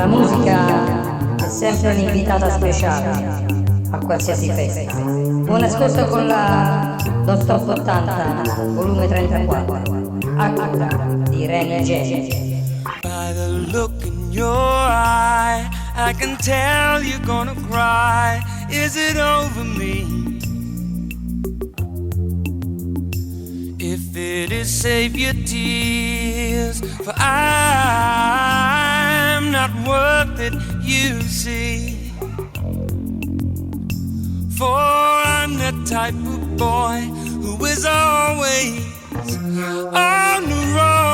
La musica è sempre un'invitata speciale a qualsiasi festa. Buon ascolto con la Don't Stop 80, volume 34, a cura di Reni J. By the look in your eye, I can tell you're gonna cry. Is it over me? If it is, save your tears, for I'm not worth it, you see. For I'm the type of boy who is always on the road.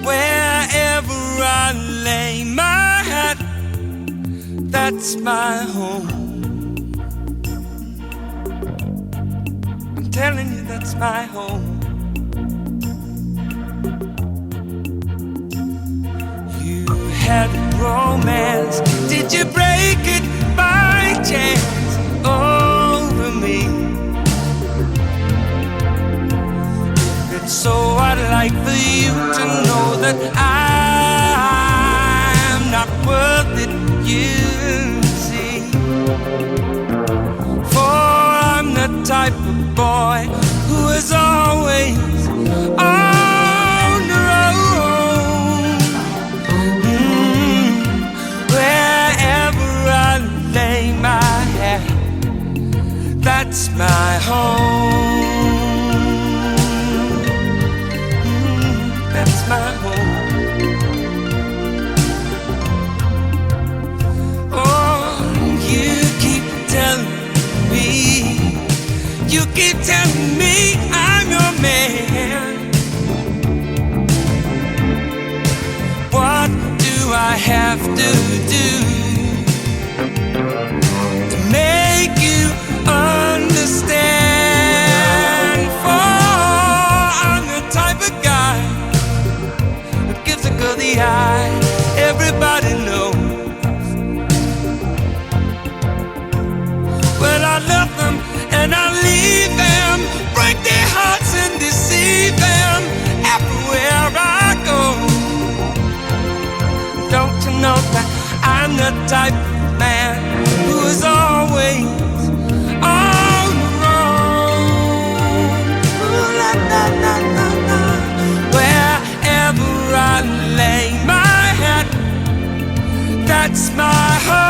Wherever I lay my hat, that's my home. I'm telling you, that's my home. You had romance, did you break it by chance over me? If it's so, I'd like for you to know that I'm not worth it, you see. For I'm the type of boy who is always on the road. Wherever I lay my head, that's my home. That's my home. Oh, you keep telling me I'm your man. What do I have to do to make you understand? For I'm the type of guy who gives a girl the eye. Everybody knows. Well, I love them and I leave them, break their hearts and deceive them everywhere I go. Don't you know that I'm the type of man who is always on the road? Ooh, la, la, la, la, la. Wherever I lay my head, that's my home.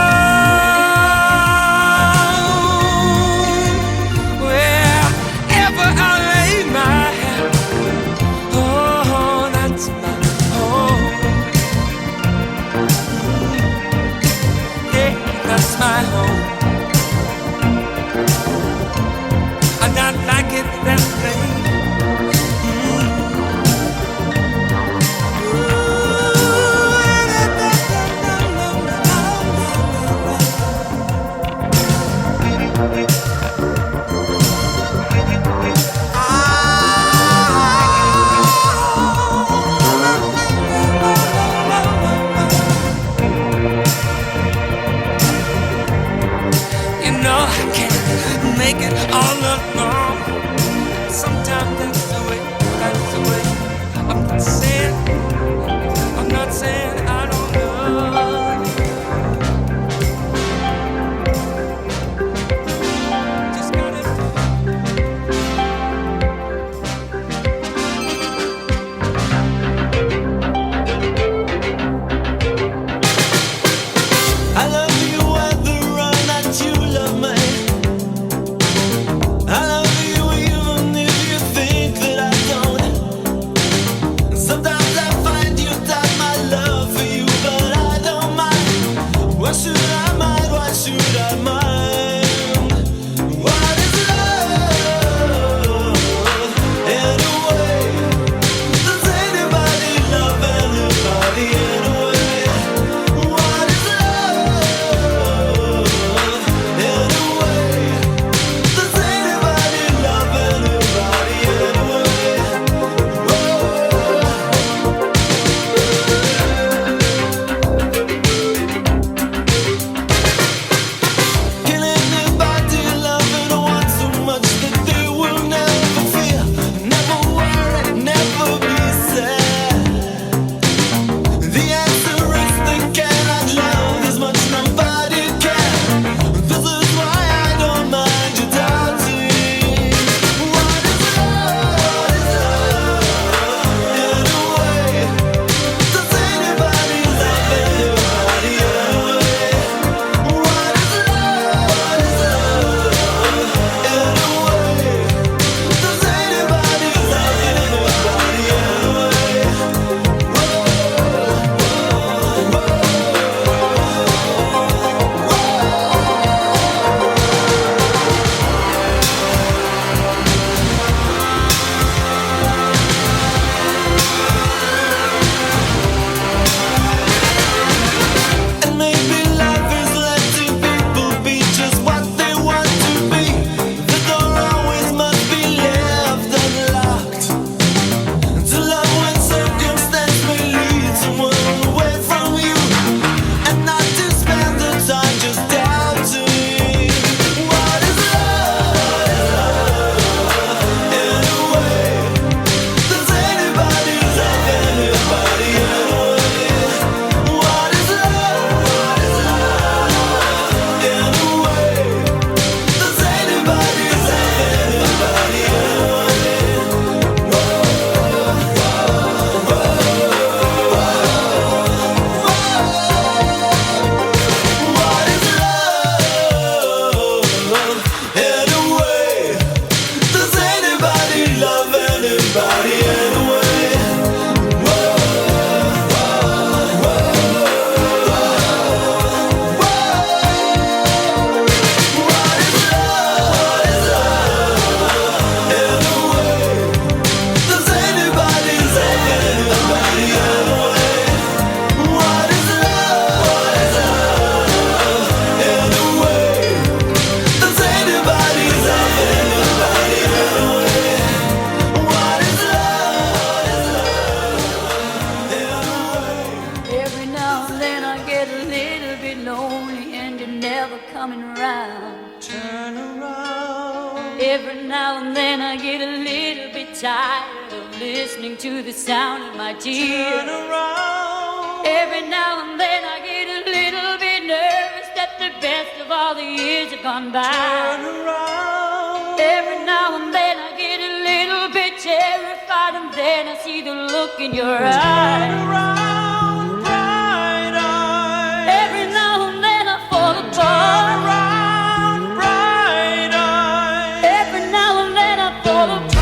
Every now and then I get a little bit tired of listening to the sound of my tears. Turn around. Every now and then I get a little bit nervous that the best of all the years have gone by. Turn around. Every now and then I get a little bit terrified, and then I see the look in your eyes. Turn around, bright eyes. Every now and then I fall apart. Turn around, bright eyes. Every now and then I fall apart.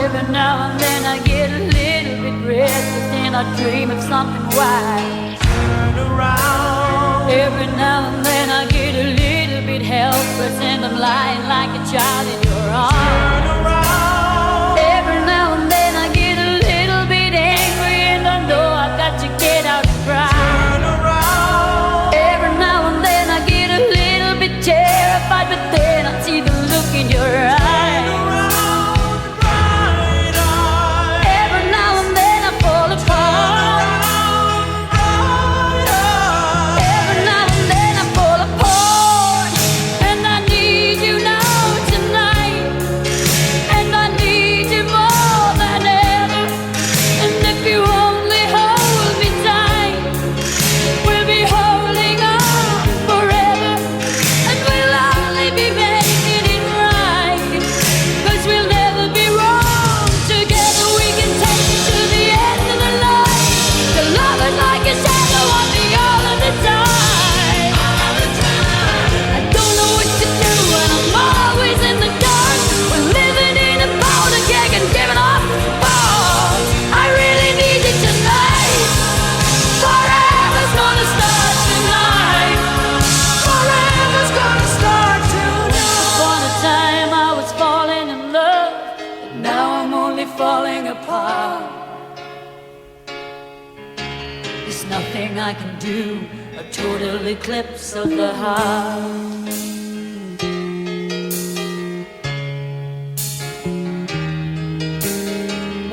Every now and then I get a little bit restless and I dream of something wise. Turn around. Every now and then I get a little bit helpless and I'm lying like a child in your arms. Turn around. Every now and then I get a little bit angry and I know I've got to get out and cry. Turn around. Every now and then I get a little bit terrified, but then I see the look in your eyes. Every now and then I fall apart. Every now and then I fall apart. And I need you now tonight. And I need you more than ever. And if you only hold me tight, we'll be holding on forever. And we'll only be making it right, 'cause we'll never be wrong. Together we can take it to the end of the line. The love is like a shadow on me all of the time. I don't know what to do and I'm always in the dark. We're living in a powder keg and giving off balls. I really need you tonight. Forever's gonna start tonight. Forever's gonna start tonight. Upon a time I was falling in love, but now I'm only falling apart. There's nothing I can do, a total eclipse of the heart.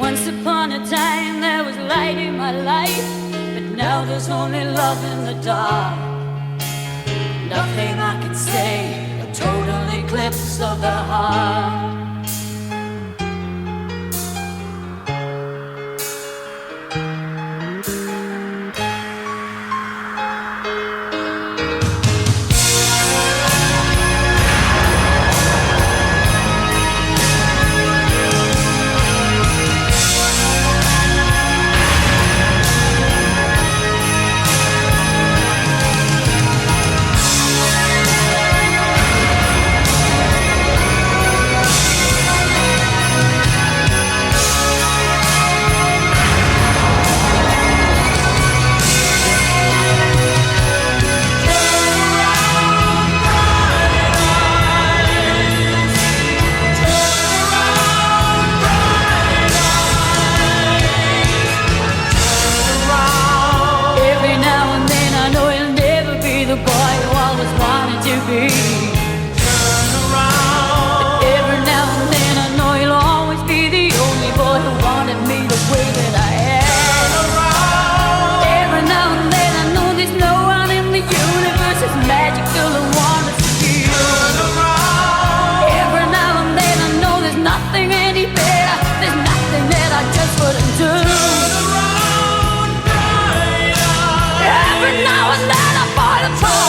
Once upon a time there was light in my life, but now there's only love in the dark. Nothing I can say, a total eclipse of the heart. Every now and then I know you'll never be the boy you always wanted to be. Turn around. Every now and then I know you'll always be the only boy who wanted me the way that I am. Every now and then I know there's no one in the universe as magical and wondrous as you. Every now and then I know there's nothing any better. There's nothing that I just wouldn't do. Every now and then I fall apart.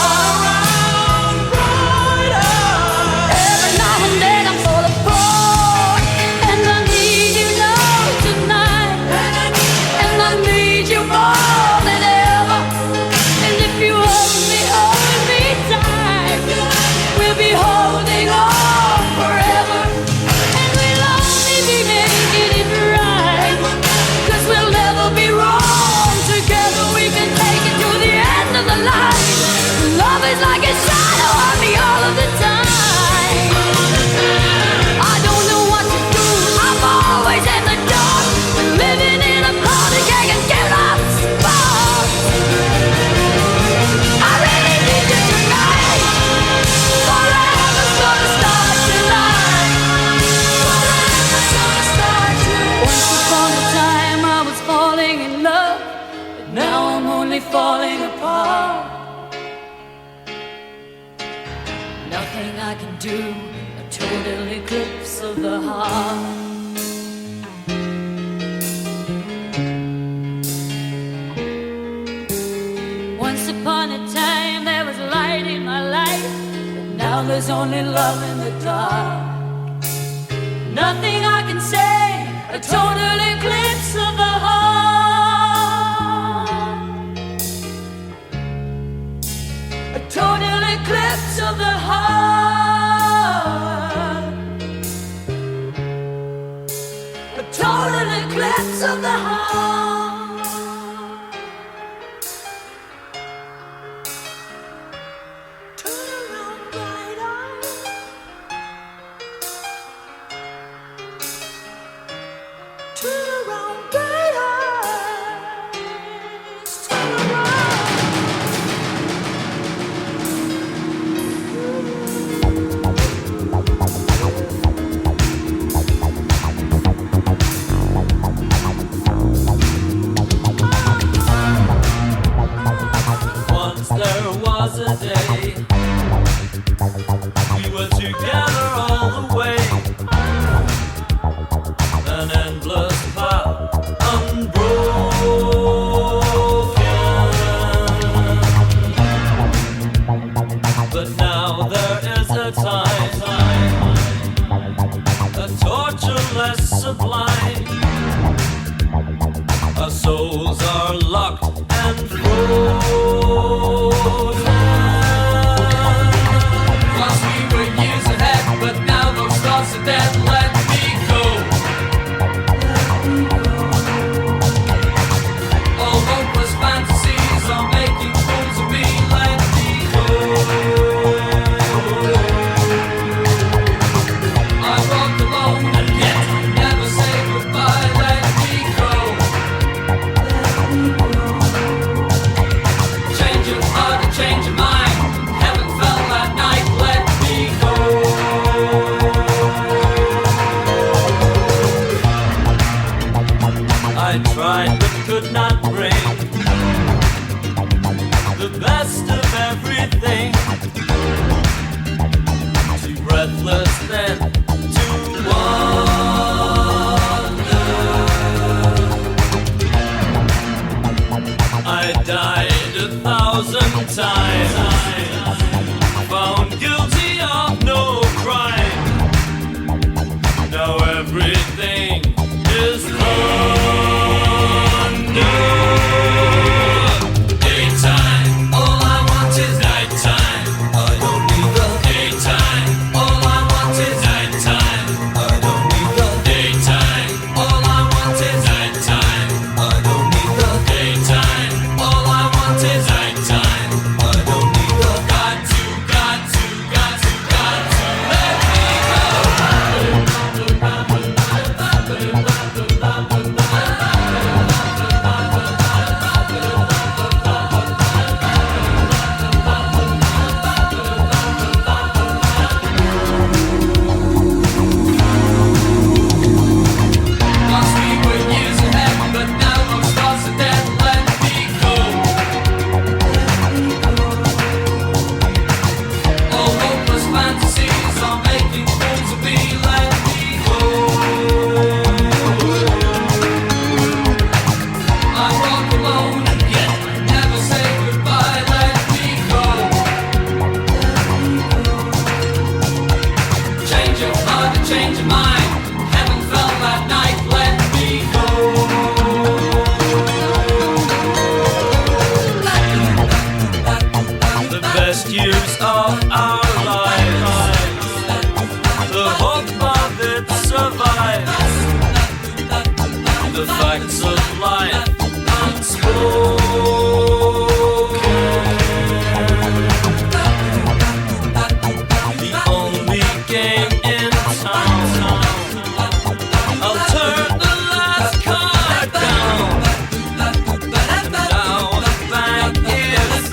do a total eclipse of the heart. Once upon a time there was light in my life, but now there's only love in the dark. Nothing I can say, a total eclipse of the heart. A total eclipse of the heart. A total eclipse of the heart. Turn around, bright eyes. Turn around, bright eyes. Turn around. Once there was a day we were together all the way, an endless path unbroken. But now there is a time, a tortureless sublime. Our souls are locked and frozen. Once we were years ahead, but now those thoughts are dead. Let me go. All hopeless fantasies are making fools of me. Let me go. I walk alone and yet never say goodbye. Let me go. Change your heart and change your mind. Heaven fell that night. Let me go. I tried but could not bring the best of everything. Too breathless then to wonder. I died 1,000 times, found guilty of no crime. Now everything is under. Daytime, all I want is nighttime. I don't need the daytime. All I want is nighttime. I don't need the daytime. All I want is nighttime. I don't need the daytime. All I want is nighttime. I don't need the got to let me go. Once we were years ahead, but now those thoughts are dead. Let me go. All hopeless fantasies are making fools of me. Let me go. I walk alone and yet never say goodbye. Let me go. Change your heart and change your mind. Heaven fell that night. Let me go. The best years of our lives, the hope of it survives, the facts of life unspoken. The only game in town. I'll turn the last card down. Now the bank is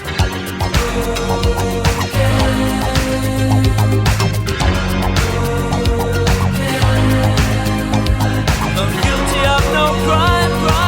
I'm guilty of no crime.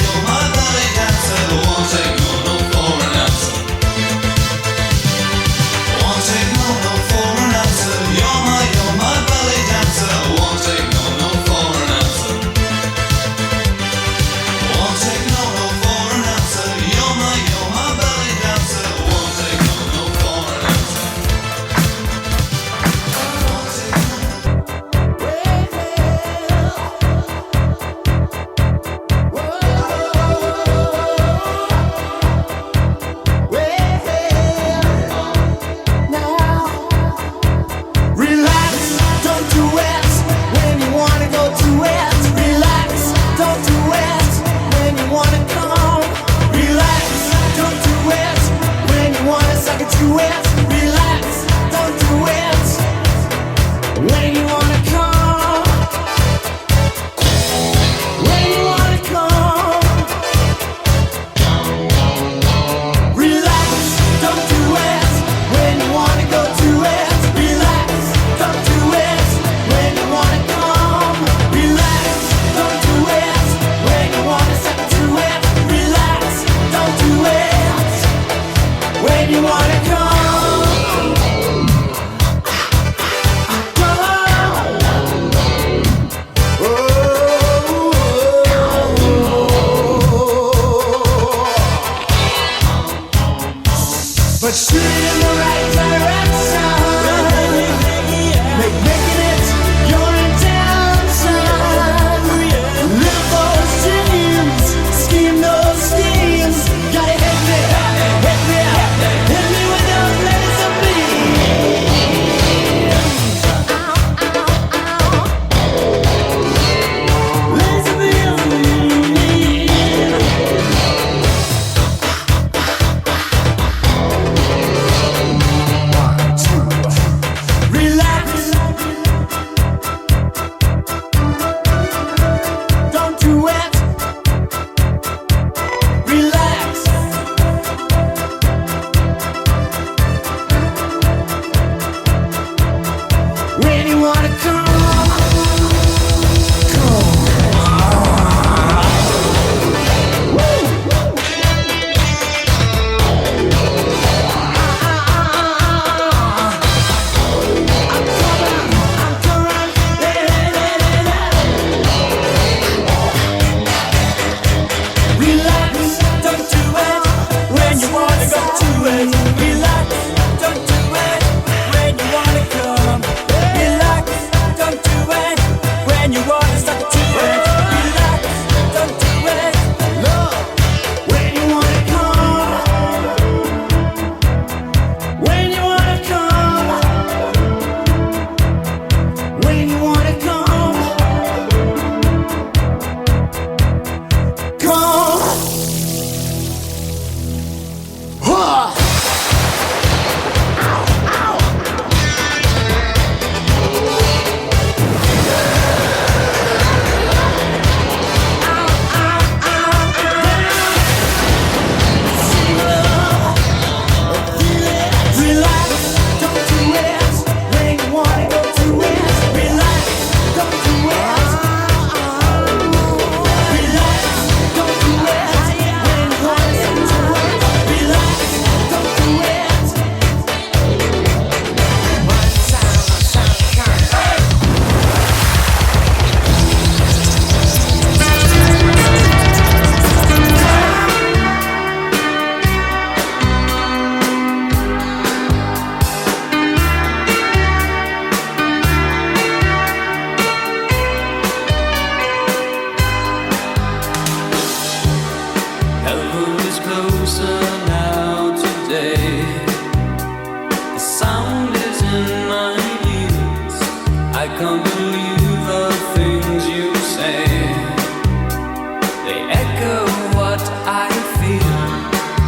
you're my belly dancer. Won't take no for an answer. Won't take no for an answer. You're my belly dancer. Won't take no for an answer. Won't take no for an answer. You're my belly dancer. Won't take no for an answer. Won't take no. Relax, don't do it when you wanna go to it. Relax, don't do it when you wanna come. Relax, don't do it when you wanna suck it to it. Relax, don't do it when you wanna come. When you wanna come. Relax, don't do it when you wanna go to it. Relax, don't do it when you wanna come. Relax, don't do it when you wanna suck to it. Relax, don't do it when you wanna come. But shoot it in the right direction. Making it your intention. Live those dreams, scheme those schemes. Gotta hit me with those laser beams. Laser beams. Relax, don't do it. Relax. When you wanna come. Relax, don't do it when you wanna go to it. Relax, don't do it when you wanna come. Relax, don't do it when you wanna suck to it. Relax, don't do it. Love, when you wanna come. When you wanna come. When you wanna come. Come. Huh. Relax, don't do it when you wanna go to it. Relax, don't do it. Relax, don't do it when you wanna go to it. Relax, don't do it. Heaven is closer now today. The sound is in my ears. I can't believe the things you say. They echo what I feel,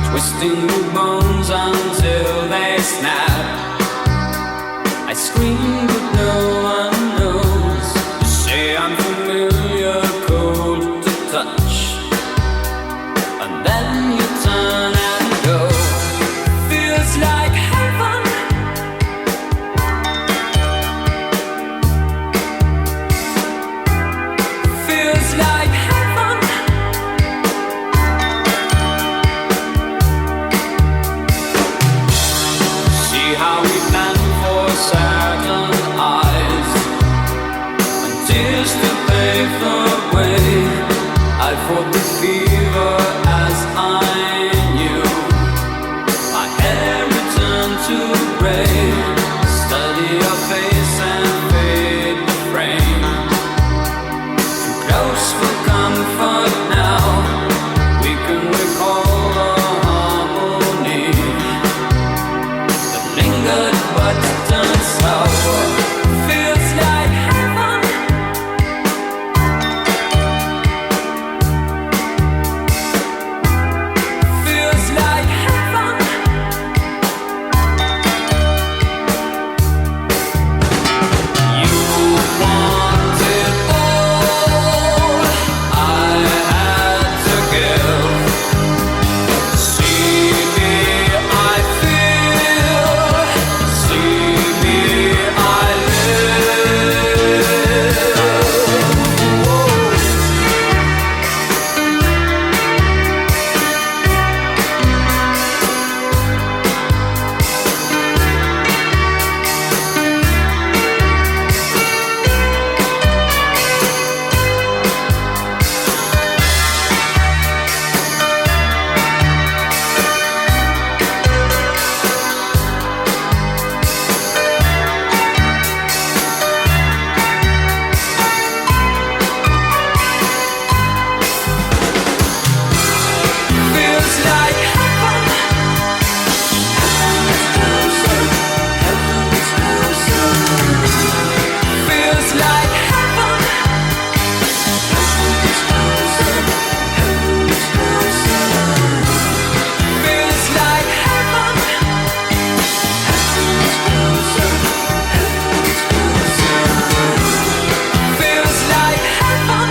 twisting the bones until they snap. I scream but no one knows. You say I'm familiar, cold to touch. And then you turn and go. Feels like heaven. Feels like heaven. fever as I knew. My hair returned to gray. Study your face and fade the frame. Too close for comfort now. We can recall the harmony that lingered but turned sour. Feels like heaven. Feels like heaven. You wanted all I had to give. See me, I feel. See me, I live. Feels like heaven. Feels like heaven. Feels like heaven. Feels like heaven.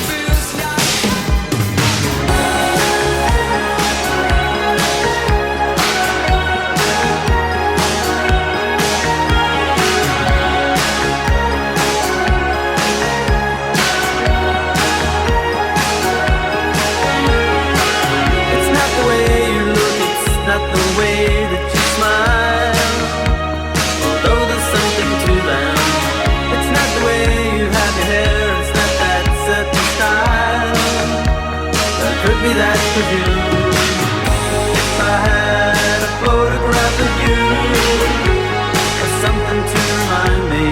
Feels like it's not the way you look, it's not the way that you smile. Although there's something to them, it's not the way you have your hair, it's not that certain style. There could be that perfume. If I had a photograph of you, or something to remind me,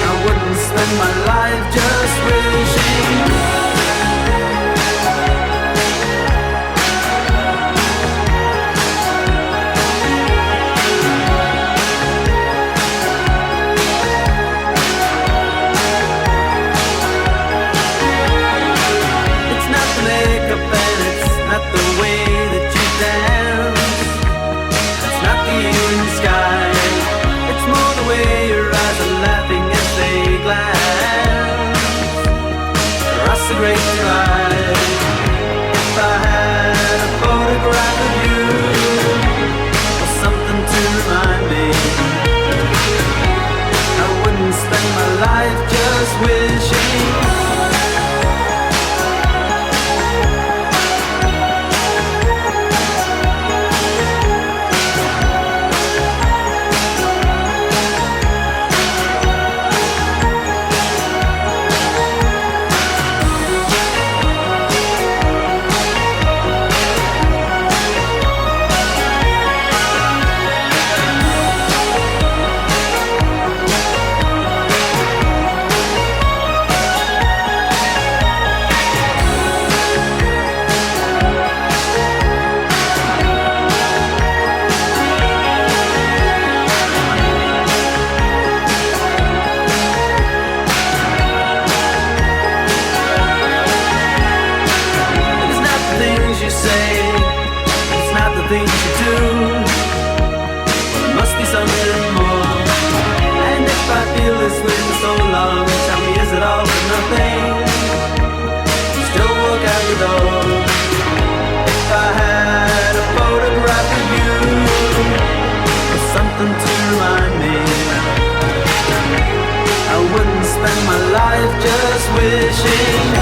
I wouldn't spend my life just wishing. It's not the makeup and it's not the way that you dance. It's not the evening sky. It's more the way your eyes are laughing as they glance across the great divide. If I had a photograph of you, or something to remind me, I wouldn't spend my life just wishing. It's not the things you say, it's not the things you do. There must be something more. And if I feel this way for so long, tell me, is it all for nothing? Still walk out the door. If I had a photograph of you, or something to remind me, I wouldn't spend my life just wishing.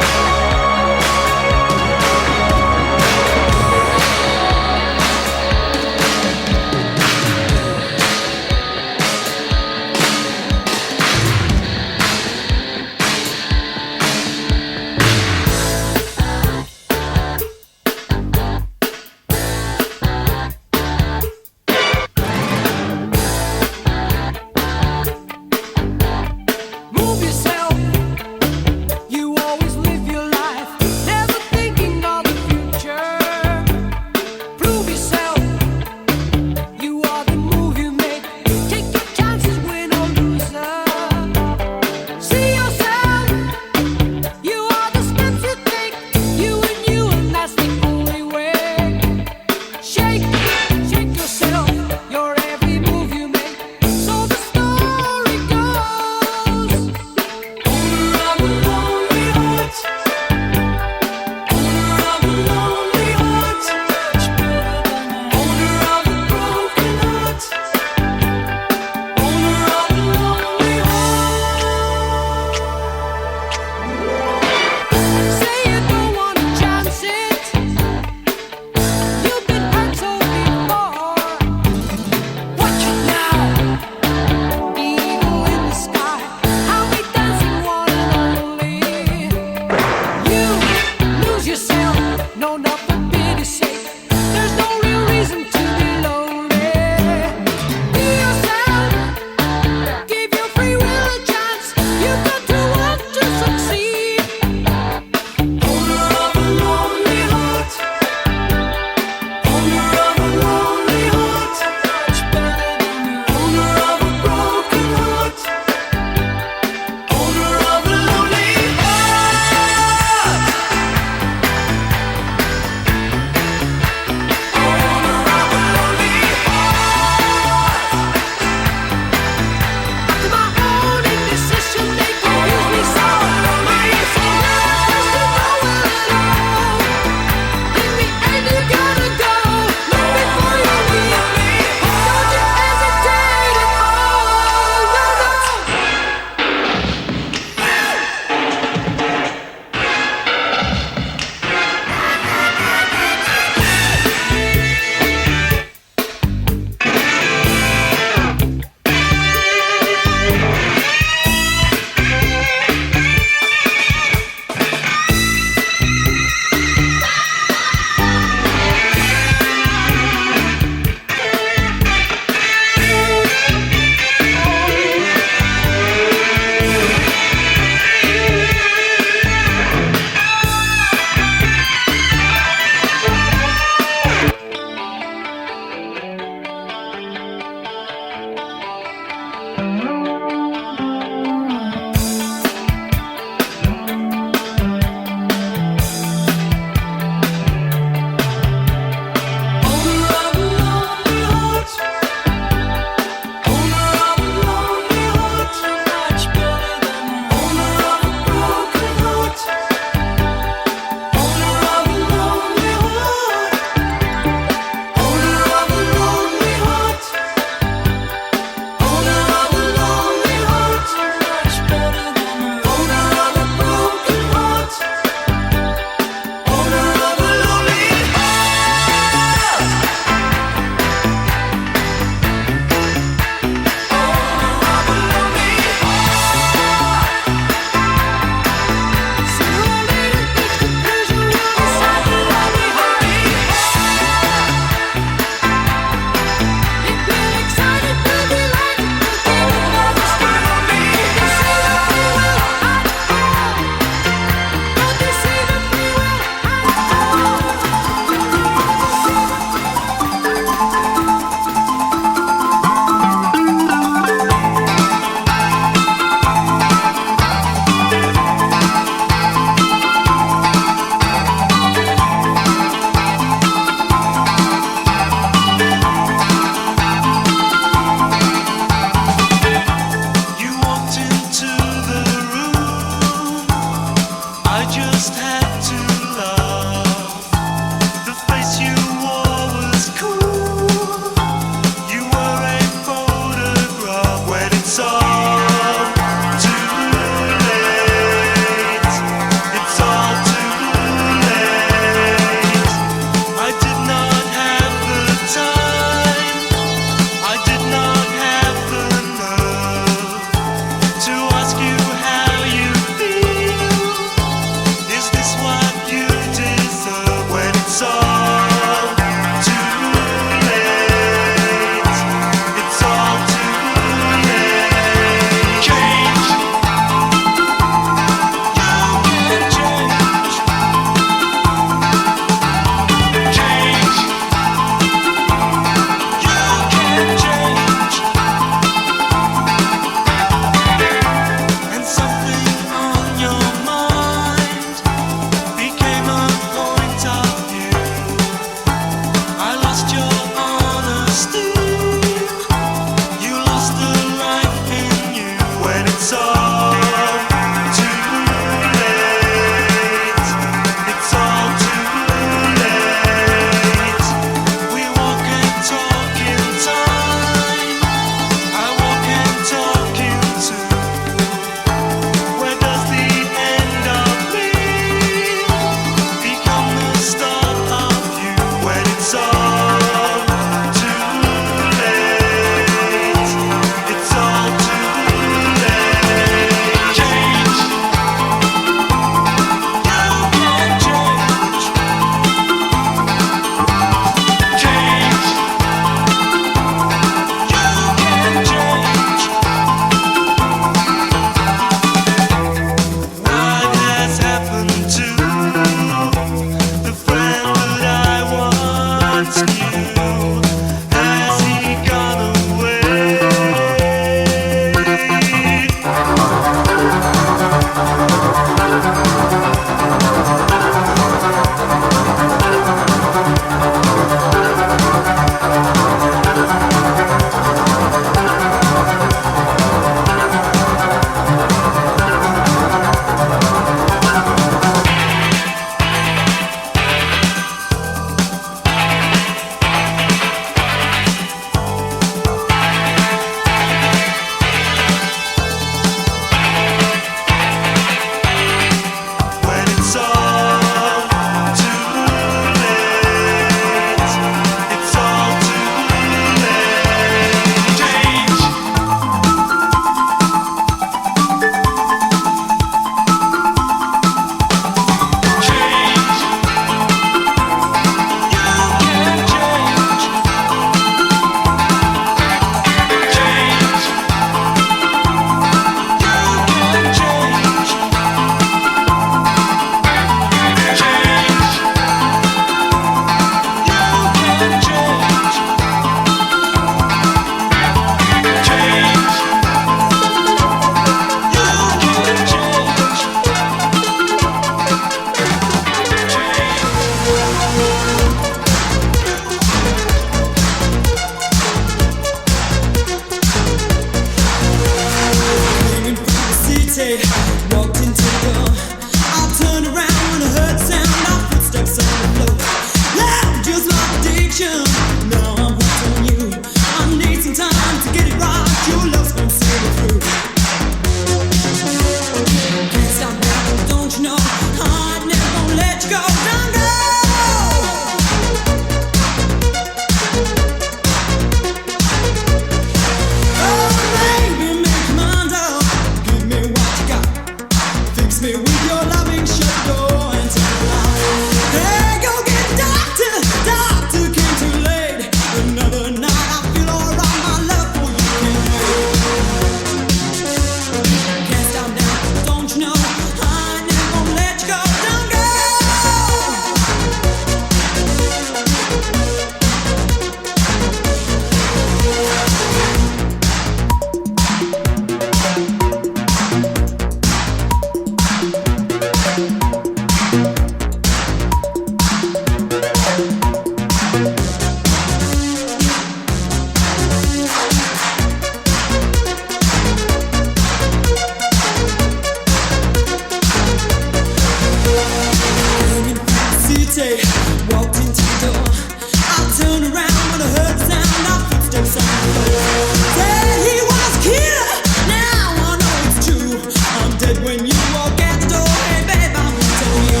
Said he was a killer, now I know it's true. I'm dead when you walk out the door. Hey babe, I'm telling you,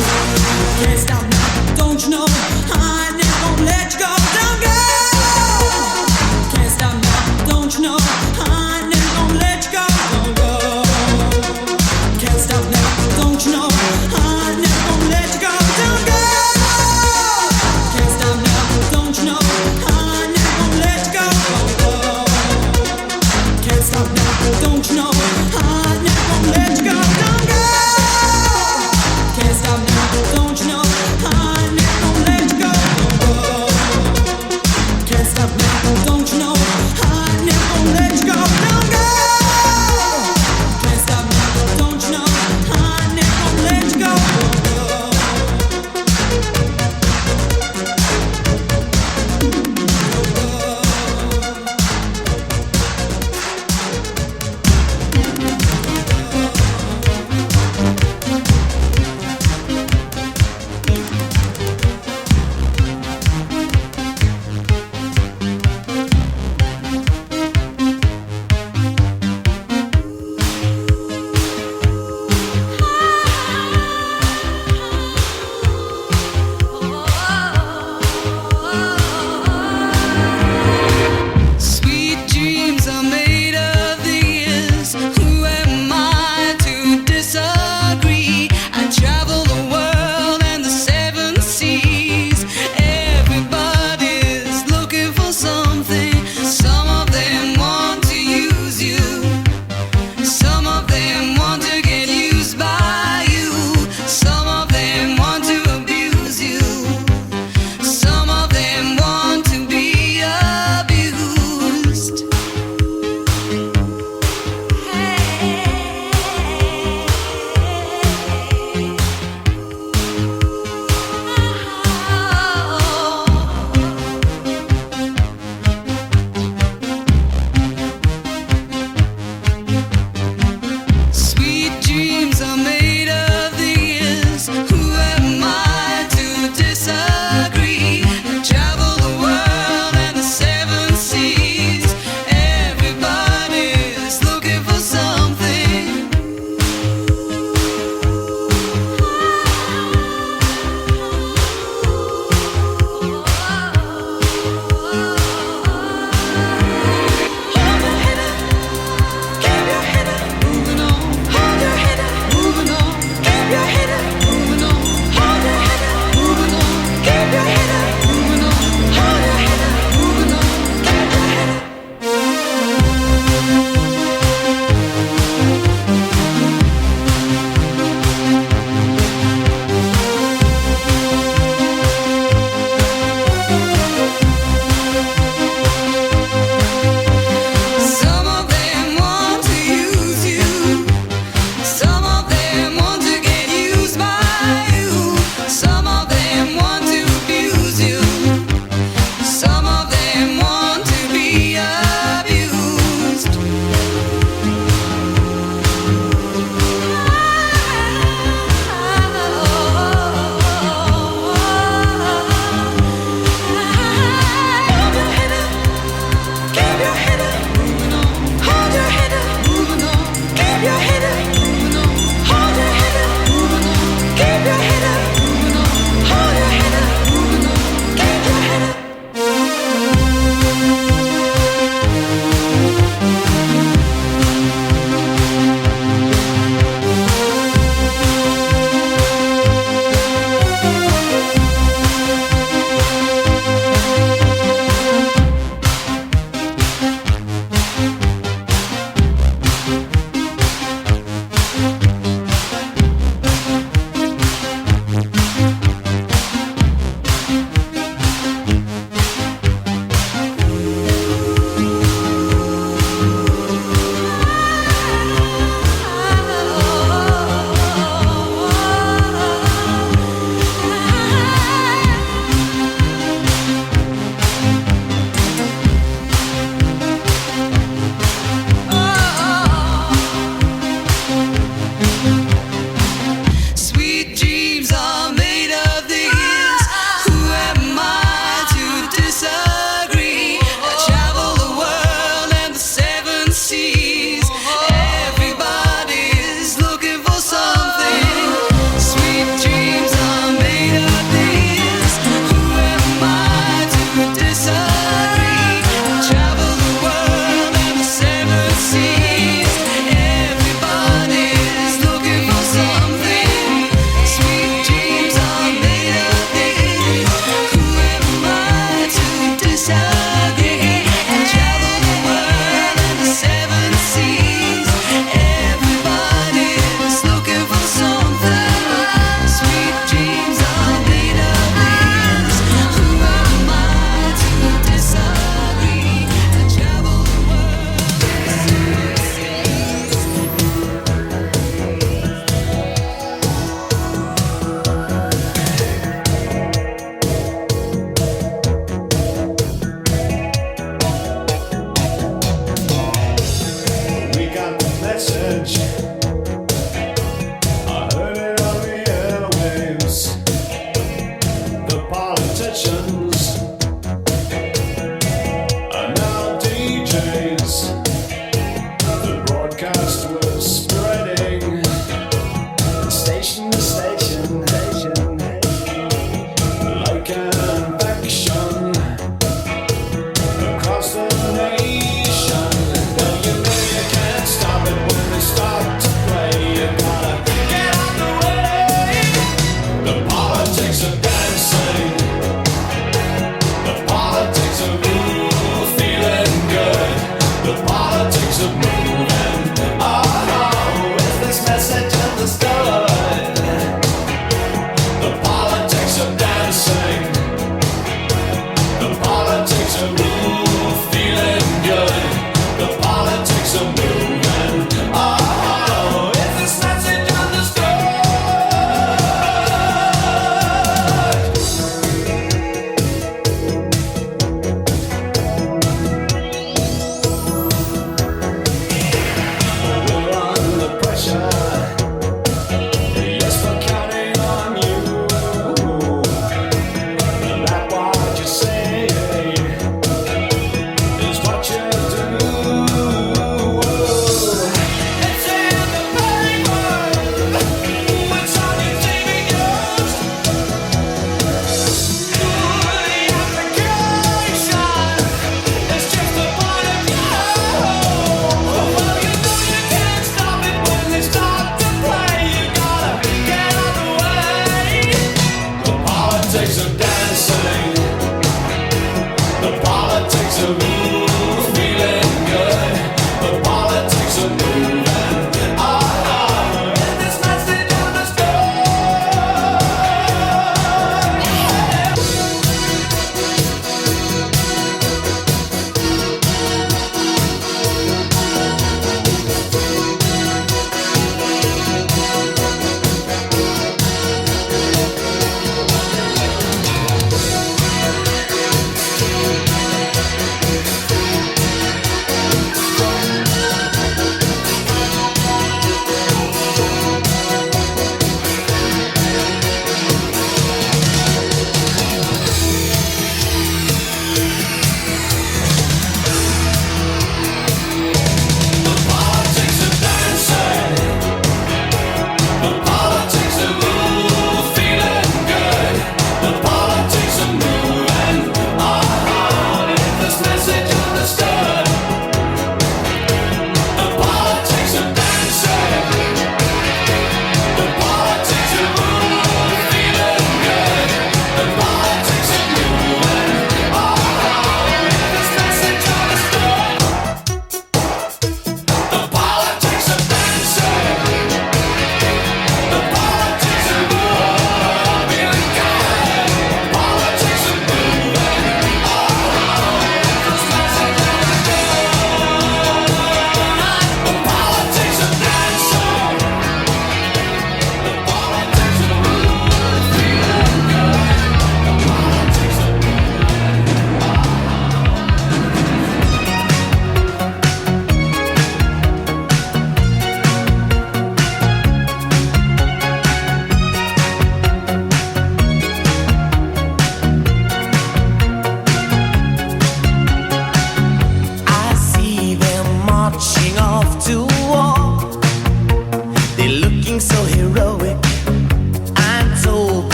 can't stop now, don't you know? I never gonna let you go. Don't go. Can't stop now, don't you know? I never gonna let you go. Don't go. Can't stop now, don't you know? I never gonna let you go. Don't go. Can't stop now, don't you know? I never gonna let you go. Don't go.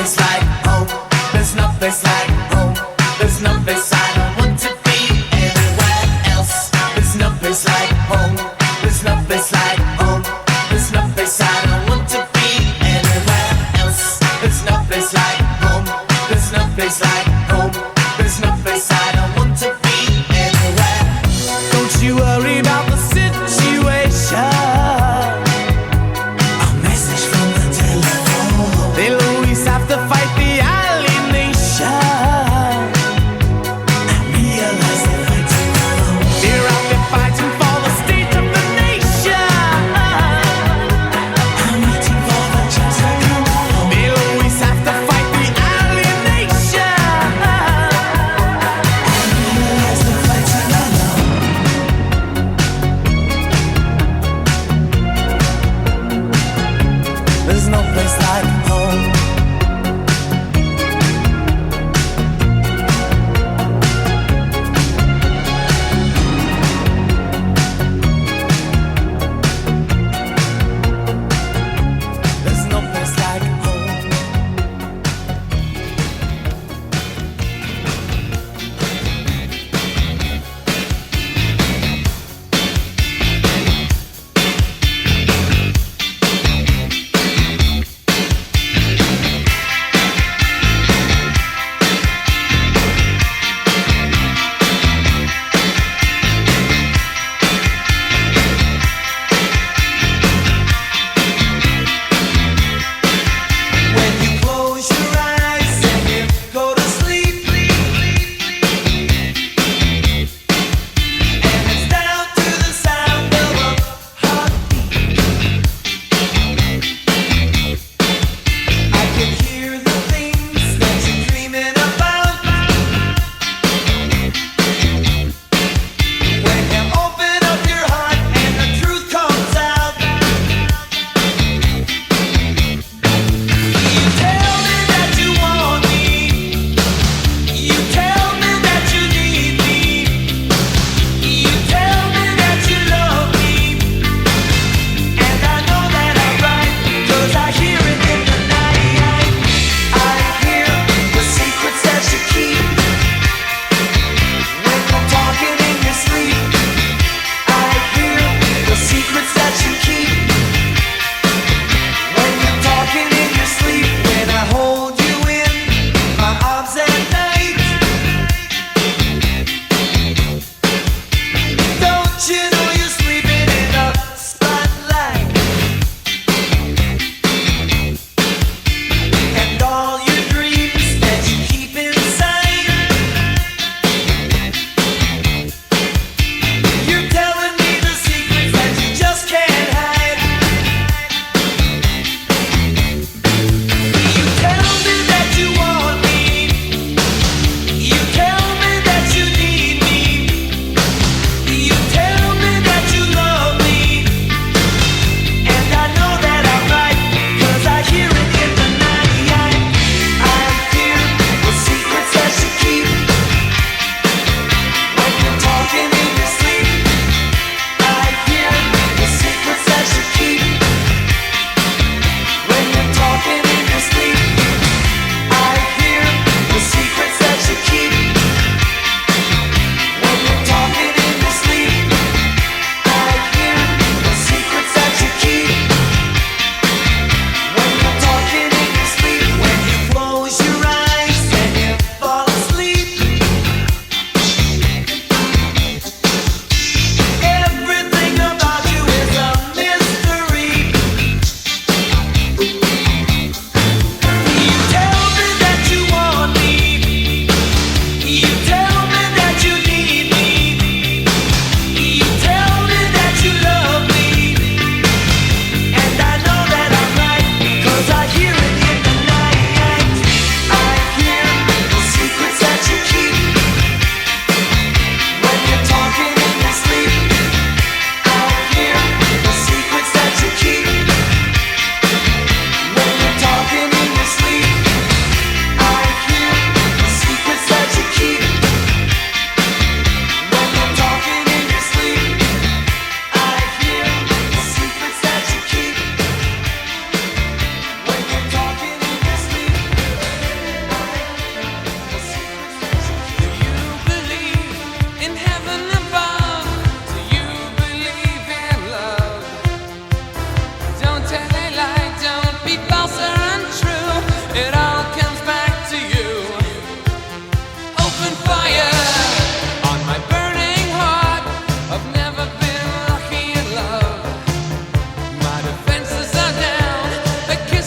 place like home. There's no place like home. There's no place I don't want to be anywhere else. There's no place like home. There's no place like home. There's no place I don't want to be anywhere else. There's no place like home. There's no place like home. There's no place I don't want to be anywhere. Don't you worry about the situation. A message from the telephone. They'll always have to fight the alienation.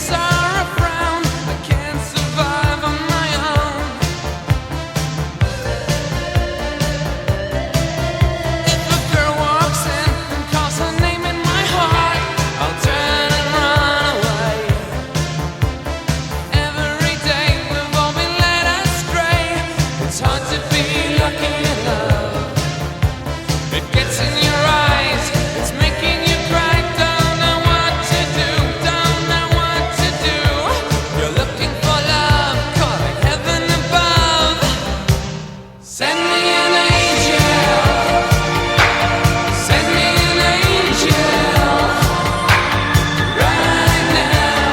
or a frown. I can't survive on my own. If a girl walks in and calls her name in my heart, I'll turn and run away. Every day we've all been led astray. It's hard to be lucky in love. It gets in your eyes, it's making you cry. Don't know what to do, don't know what to do. You're looking for love, calling heaven above. Send me an angel, send me an angel, right now,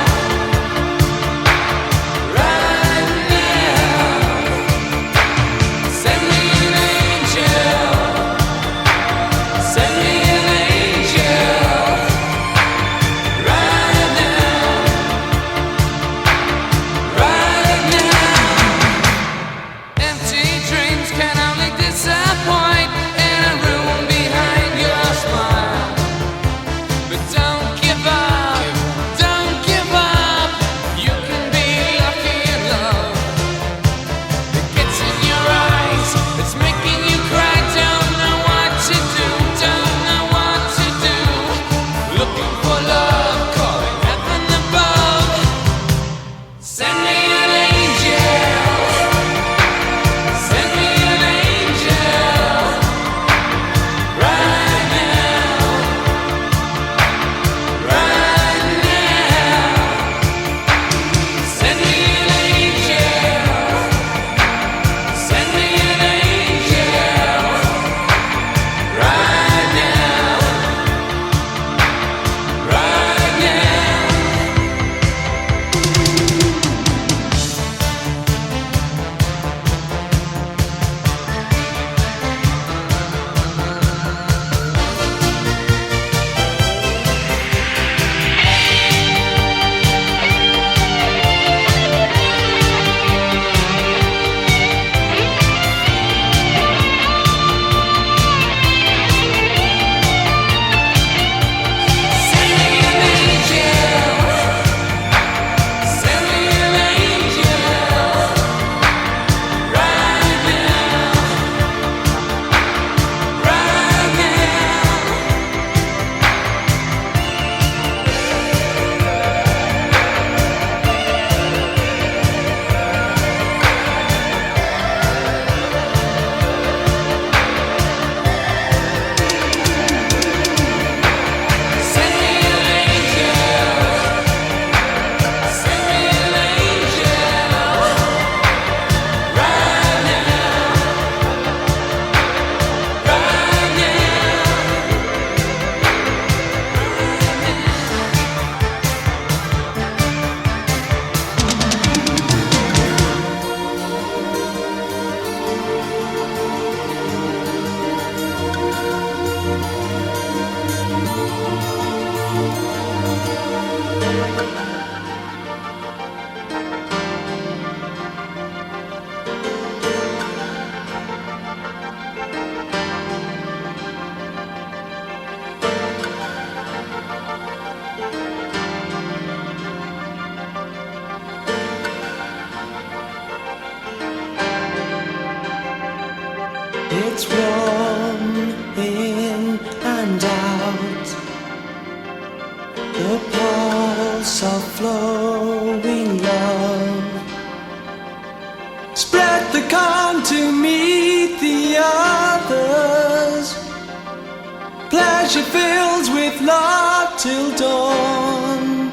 right now. Send me an angel, send me an angel, right now, right now. Empty dreams can only disappoint in a room behind your smile. But don't give up, don't give up. You can be lucky in love. It gets in your eyes, it's making you cry. Don't know what to do, don't know what to do. Looking for love, calling heaven above. Send me an angel, send me an angel, right now, right now. Send me an angel, send me an angel, right now, right now. Send me an angel, send me an angel, right now, right now. Send me an angel, send me an angel, right now, right now. It's warm in and out, the pulse of flowing love. Spread the calm to meet the others. Pleasure fills with love till dawn.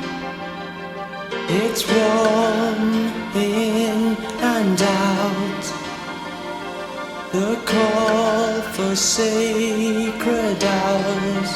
It's warm in and out, the call for sacred hours.